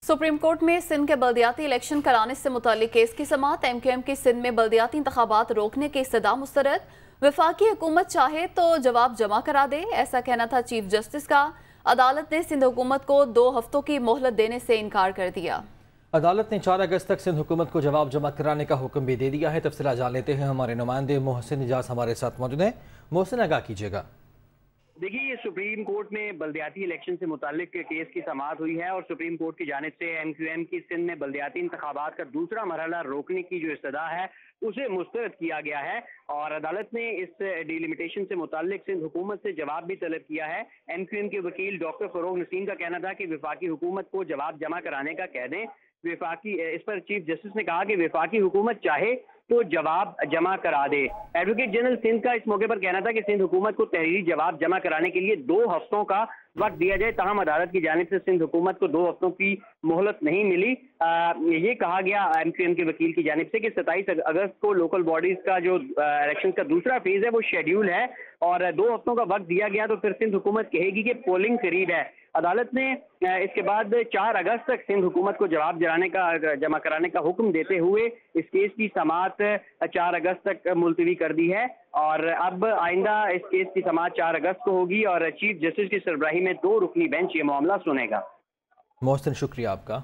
Supreme court में सिंध के बल्दियाती election कराने से मुतालिक केस की समाअत। MQM की सिंध में बल्दियाती इंतखाबात रोकने की इस्तदा मुस्तरद। वफाकी हुकूमत चाहे तो जवाब जमा करा दे, ऐसा कहना था चीफ जस्टिस का। अदालत ने सिंध हुकूमत को 2 हफ्तों की मोहलत देने से इनकार कर दिया। अदालत ने 4 अगस्त तक सिंध हुकूमत को जवाब जमा कराने का हुक्म भी दे दिया है। तफसीलात जान लेते हैं, हमारे नुमाइंदे मोहसिन इजाज हमारे साथ मौजूद हैं। मोहसिन, आगाह कीजिएगा। देखिए, सुप्रीम कोर्ट में बल्दियाती इलेक्शन से मुतालिक केस की समाअत हुई है और सुप्रीम कोर्ट की जानिब से MQM की सिंध में बल्दियाती इंतखाबात का दूसरा मरहला रोकने की जो इस्तदा है उसे मुस्तरद किया गया है और अदालत ने इस डिलिमिटेशन से मुतालिक सिंध हुकूमत से जवाब भी तलब किया है। MQM के वकील डॉक्टर फरोग नसीम का कहना था कि वफाकी हुकूमत को जवाब जमा कराने का कह दें। इस पर चीफ जस्टिस ने कहा कि वफाकी हुकूमत चाहे तो जवाब जमा करा दे। एडवोकेट जनरल सिंध का इस मौके पर कहना था कि सिंध हुकूमत को तहरीरी जवाब जमा कराने के लिए 2 हफ्तों का वक्त दिया जाए, ताहम अदालत की जानिब से सिंध हुकूमत को 2 हफ्तों की मोहलत नहीं मिली। ये कहा गया MQM के वकील की जानिब से कि 27 अगस्त को लोकल बॉडीज का जो इलेक्शन का दूसरा फेज है वो शेड्यूल है और 2 हफ्तों का वक्त दिया गया तो फिर सिंध हुकूमत कहेगी कि पोलिंग करीब है। अदालत ने इसके बाद 4 अगस्त तक सिंध हुकूमत को जवाब जमा कराने का हुक्म देते हुए इस केस की समाअत 4 अगस्त तक मुलतवी कर दी है और अब आइंदा इस केस की समाअत 4 अगस्त को होगी और चीफ जस्टिस की सरबराही में 2 रुकनी बेंच ये मामला सुनेगा। मोहसिन, शुक्रिया आपका।